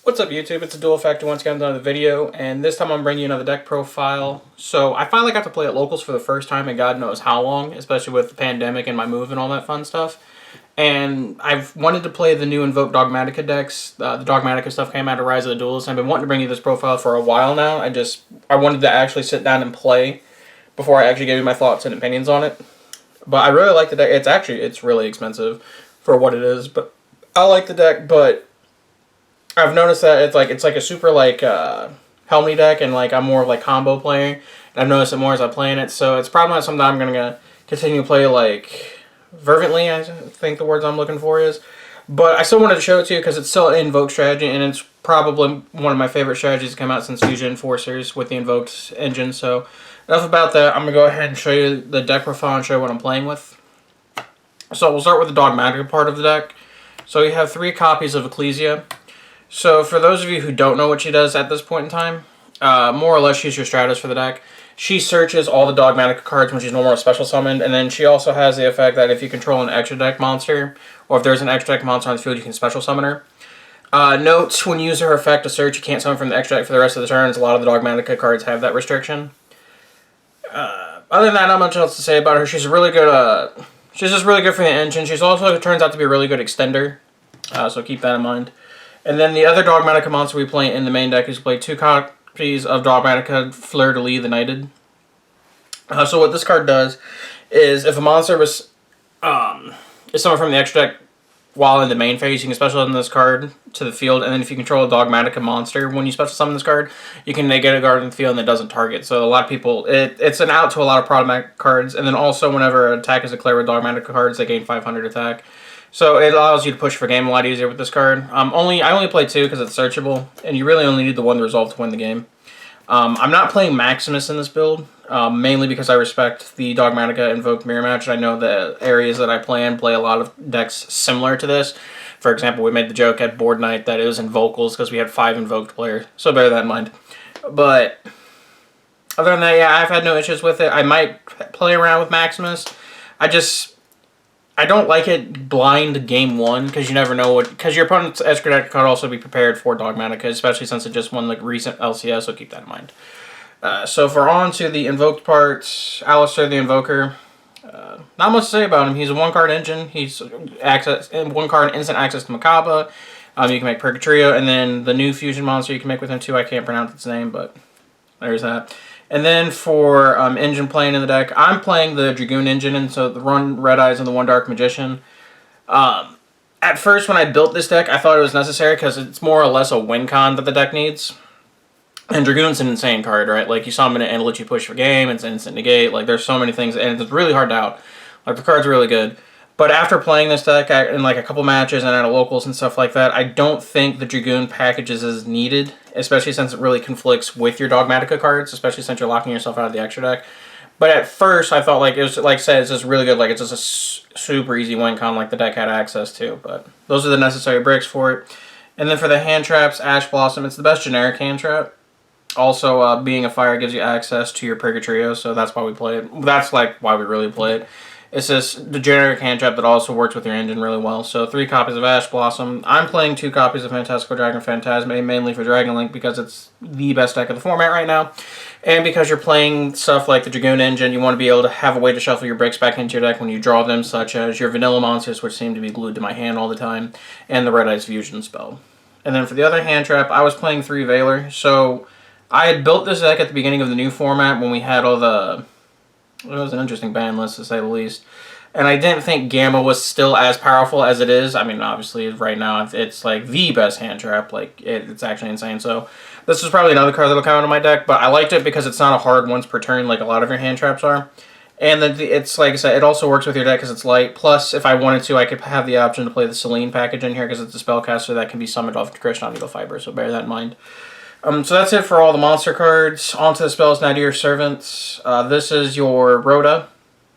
What's up YouTube, it's a Dual Factor once again with another video, and this time I'm bringing you another deck profile. So I finally got to play at locals for the first time in God knows how long, especially with the pandemic and my move and all that fun stuff. And I've wanted to play the new Invoked Dogmatika decks. The Dogmatika stuff came out of Rise of the Duelists. I've been wanting to bring you this profile for a while now. I wanted to actually sit down and play before I actually gave you my thoughts and opinions on it. But I really like the deck. It's really expensive for what it is, but I like the deck. But I've noticed that it's like a super Helmy deck, and I'm more of combo player. And I've noticed it more as I play in it, so it's probably not something I'm gonna continue to play fervently. I think the words I'm looking for is, but I still wanted to show it to you because it's still an Invoked strategy, and it's probably one of my favorite strategies to come out since Fusion Enforcers with the Invoked engine. So enough about that. I'm gonna go ahead and show you the deck profile and show you what I'm playing with. So we'll start with the Dogmatika part of the deck. So you have 3 copies of Ecclesia. So for those of you who don't know what she does at this point in time, more or less she's your Stratus for the deck. She searches all the Dogmatika cards when she's normal special summoned, and then she also has the effect that if you control an extra deck monster, or if there's an extra deck monster on the field, you can special summon her. Note, when you use her effect to search, you can't summon from the extra deck for the rest of the turns. A lot of the Dogmatika cards have that restriction. Other than that, not much else to say about her. She's really good. She's just really good for the engine. She's also, it turns out to be a really good extender, so keep that in mind. And then the other Dogmatika monster we play in the main deck is play 2 copies of Dogmatika Fleur-de-Lis the Knighted. So what this card does is if a monster is summoned from the extra deck while in the main phase, you can special summon this card to the field, and then if you control a Dogmatika monster, when you special summon this card, you can negate a card in the field and it doesn't target. So a lot of people, it's an out to a lot of problematic cards, and then also whenever an attack is declared with Dogmatika cards, they gain 500 attack. So it allows you to push for game a lot easier with this card. I only play 2 because it's searchable, and you really only need the 1 to resolve to win the game. I'm not playing Maximus in this build, mainly because I respect the Dogmatika Invoked Mirror Match, and I know the areas that I play in play a lot of decks similar to this. For example, we made the joke at board night that it was in Vocals because we had 5 Invoked players, so bear that in mind. But other than that, yeah, I've had no issues with it. I might play around with Maximus. I don't like it blind game 1 because you never know what, because your opponent's extra deck could also be prepared for Dogmatika, especially since it just won recent LCS, so keep that in mind. So if we're on to the Invoked part, Alistair the Invoker, not much to say about him. He's a 1-card engine. He's 1-card instant access to Makaba. You can make Purgatrio, and then the new fusion monster you can make with him too. I can't pronounce its name, but there's that. And then for engine playing in the deck, I'm playing the Dragoon engine, and so the Run Red Eyes and the 1 Dark Magician. At first, when I built this deck, I thought it was necessary because it's more or less a win con that the deck needs. And Dragoon's an insane card, right? You summon it and it lets you push for game, it's instant negate, there's so many things, and it's really hard to out. The card's really good. But after playing this deck in a couple matches and at a locals and stuff like that, I don't think the Dragoon package is as needed, especially since it really conflicts with your Dogmatika cards, especially since you're locking yourself out of the extra deck. But at first, I thought it was, like I said, it's just really good. It's just a super easy win con the deck had access to. But those are the necessary breaks for it. And then for the hand traps, Ash Blossom, it's the best generic hand trap. Also, being a fire gives you access to your Purgatrio, so that's why we play it. That's why we really play it. It's just the generic hand trap that also works with your engine really well. So 3 copies of Ash Blossom. I'm playing 2 copies of Fantastical Dragon Phantasme, mainly for Dragon Link because it's the best deck of the format right now. And because you're playing stuff like the Dragoon engine, you want to be able to have a way to shuffle your bricks back into your deck when you draw them, such as your vanilla monsters, which seem to be glued to my hand all the time, and the Red Eyes Fusion spell. And then for the other hand trap, I was playing 3 Valor. So I had built this deck at the beginning of the new format when we had all the... It was an interesting ban list, to say the least. And I didn't think Gamma was still as powerful as it is. I mean, obviously, right now, it's the best hand trap. It's actually insane. So this is probably another card that'll come out of my deck. But I liked it because it's not a hard once per turn like a lot of your hand traps are. And then it's, like I said, it also works with your deck because it's light. Plus, if I wanted to, I could have the option to play the Selene package in here because it's a spellcaster that can be summoned off to Krishna Needle Fiber. So bear that in mind. So that's it for all the monster cards. On to the spells now, dear servants. This is your Rhoda,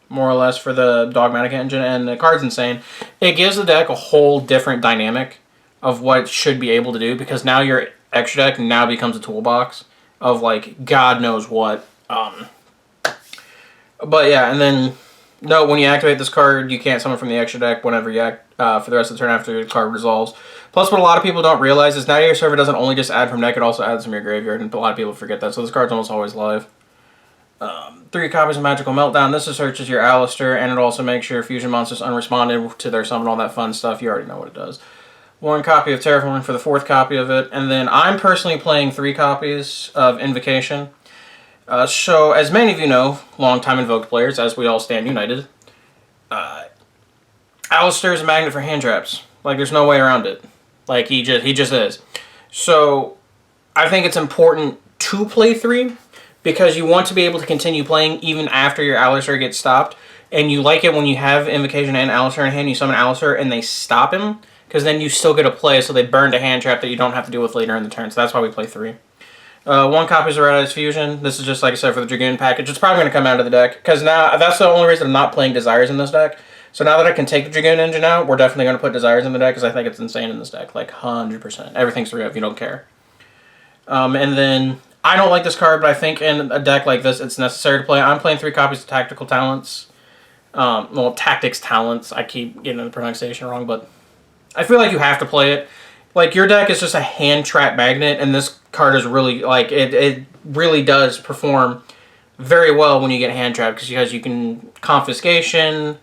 more or less, for the Dogmatika engine, and the card's insane. It gives the deck a whole different dynamic of what it should be able to do, because now your extra deck now becomes a toolbox of, God knows what. But yeah, and then No, when you activate this card, you can't summon from the extra deck whenever you act for the rest of the turn after the card resolves. Plus, what a lot of people don't realize is now your server doesn't only just add from deck, it also adds from your graveyard, and a lot of people forget that, so this card's almost always live. 3 copies of Magical Meltdown. This searches your Alistair, and it also makes your fusion monsters unresponded to their summon, all that fun stuff. You already know what it does. 1 copy of Terraforming for the 4th copy of it, and then I'm personally playing 3 copies of Invocation. So, as many of you know, long-time Invoked players, as we all stand united, Alistair is a magnet for hand traps. Like, there's no way around it. Like, he just is. So, I think it's important to play 3, because you want to be able to continue playing even after your Alistair gets stopped. And you like it when you have Invocation and Alistair in hand, you summon Alistair and they stop him, because then you still get a play, so they burned a hand trap that you don't have to deal with later in the turn. So that's why we play 3. 1 copy of Red Eyes Fusion. This is just, like I said, for the Dragoon package. It's probably going to come out of the deck, because now that's the only reason I'm not playing Desires in this deck. So now that I can take the Dragoon engine out, we're definitely going to put Desires in the deck, because I think it's insane in this deck. Like, 100%. Everything's 3-of, you don't care. And then, I don't like this card, but I think in a deck like this, it's necessary to play. I'm playing 3 copies of Tactical Talents. Well, Tactics Talents. I keep getting the pronunciation wrong, but I feel like you have to play it. Like, your deck is just a hand trap magnet, and this card is really, like, it really does perform very well when you get hand trapped, because you can Confiscation.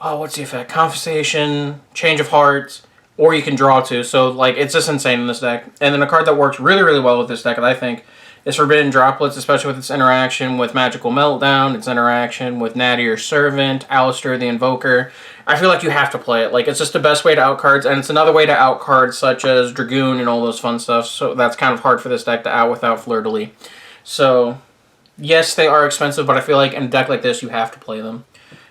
Oh, what's the effect? Confiscation, Change of Hearts, or you can draw 2. So, like, it's just insane in this deck. And then a card that works really, really well with this deck, I think, is Forbidden Droplets, especially with its interaction with Magical Meltdown, its interaction with Nadir Servant, Alistair the Invoker. I feel like you have to play it. Like, it's just the best way to out cards, and it's another way to out cards such as Dragoon and all those fun stuff. So that's kind of hard for this deck to out without Fleur-de-Lis. So, yes, they are expensive, but I feel like in a deck like this, you have to play them.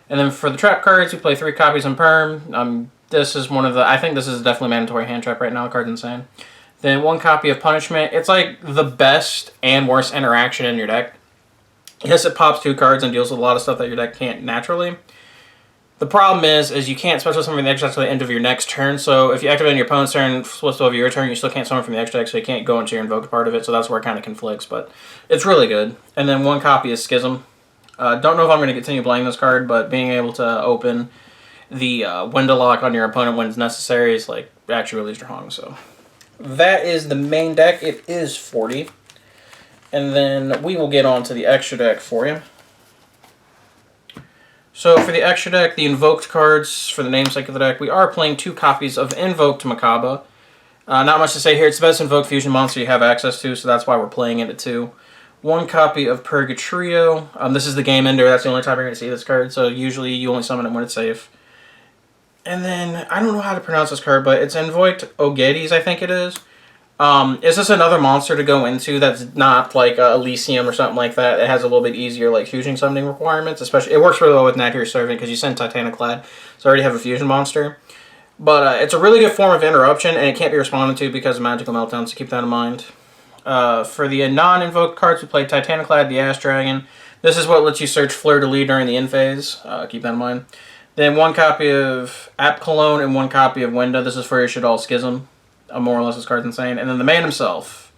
And then for the trap cards, we play 3 copies in Perm. This is one of the... I think this is definitely mandatory hand trap right now. The card's insane. Then 1 copy of Punishment. It's like the best and worst interaction in your deck. Yes, it pops 2 cards and deals with a lot of stuff that your deck can't naturally. The problem is you can't special summon from the extra deck until the end of your next turn. So if you activate on your opponent's turn, flips over your turn, you still can't summon from the extra deck, so you can't go into your invoked part of it. So that's where it kind of conflicts, but it's really good. And then 1 copy is Schism. Don't know if I'm going to continue playing this card, but being able to open the window lock on your opponent when it's necessary is like actually really strong. So that is the main deck. It is 40. And then we will get on to the extra deck for you. So for the extra deck, the Invoked cards, for the namesake of the deck, we are playing 2 copies of Invoked Macabre. Not much to say here. It's the best Invoked fusion monster you have access to, so that's why we're playing it at 2. 1 copy of Purgatrio. This is the game ender. That's the only time you're going to see this card, so usually you only summon it when it's safe. And then, I don't know how to pronounce this card, but it's Invoked Ogedes, I think it is. Is this another monster to go into that's not like Elysium or something like that? It has a little bit easier like fusion summoning requirements, especially it works really well with Nadir Servant because you send Titaniclad, so I already have a fusion monster. But it's a really good form of interruption, and it can't be responded to because of Magical Meltdown, so keep that in mind. For the non-invoked cards, we played Titaniclad, the Ash Dragon. This is what lets you search Fleur-de-Lis during the end phase. Keep that in mind. Then 1 copy of App Cologne and 1 copy of Winda. This is for your Shaddoll Schism. More or less, this card's insane. And then the man himself,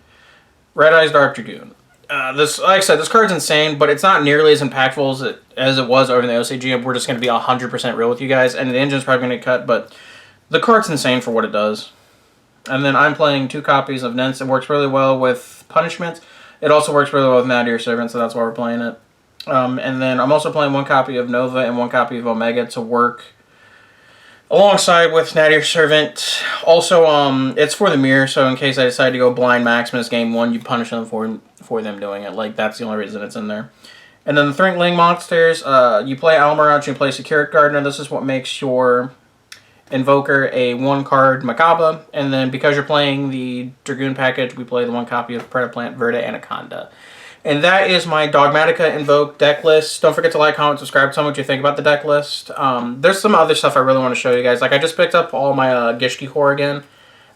Red Eyes Dark Dragoon. Like I said, this card's insane, but it's not nearly as impactful as it was over in the OCG. We're just going to be 100% real with you guys, and the engine's probably going to get cut, but the card's insane for what it does. And then I'm playing 2 copies of Nence. It works really well with Punishment. It also works really well with Nadir Servant, so that's why we're playing it. And then I'm also playing 1 copy of Nova and 1 copy of Omega to work alongside with Nadir Servant. Also, it's for the mirror, so in case I decide to go blind Maximus game 1, you punish them for them doing it. Like, that's the only reason it's in there. And then the Thrinkling monsters, you play Almirage, you play Secured Gardener. This is what makes your Invoker a 1-card Macabre. And then because you're playing the Dragoon package, we play the 1 copy of Predaplant Verde Anaconda. And that is my Dogmatika Invoked deck list. Don't forget to like, comment, subscribe, tell me what you think about the deck list. There's some other stuff I really want to show you guys. Like, I just picked up all my Gishki core again,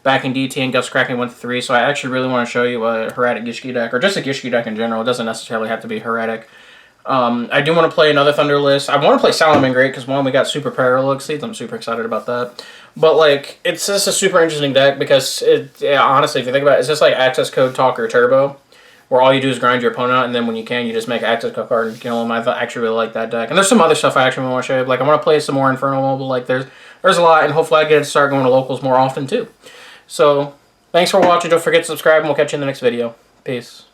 back in DT, and Gust Cracking went to 3, so I actually really want to show you a Heretic Gishki deck, or just a Gishki deck in general. It doesn't necessarily have to be Heretic. I do want to play another Thunder list. I want to play Salamangreat, because one, we got Super Paralog Seeds. I'm super excited about that. But, like, it's just a super interesting deck, because, honestly, if you think about it, it's just like Access Code Talker Turbo. where all you do is grind your opponent out, and then when you can, you just make an access card and kill them. I actually really like that deck. And there's some other stuff I actually want to show you. Like, I want to play some more Infernal Mobile. Like, there's a lot, and hopefully I get to start going to locals more often, too. So, thanks for watching. Don't forget to subscribe, and we'll catch you in the next video. Peace.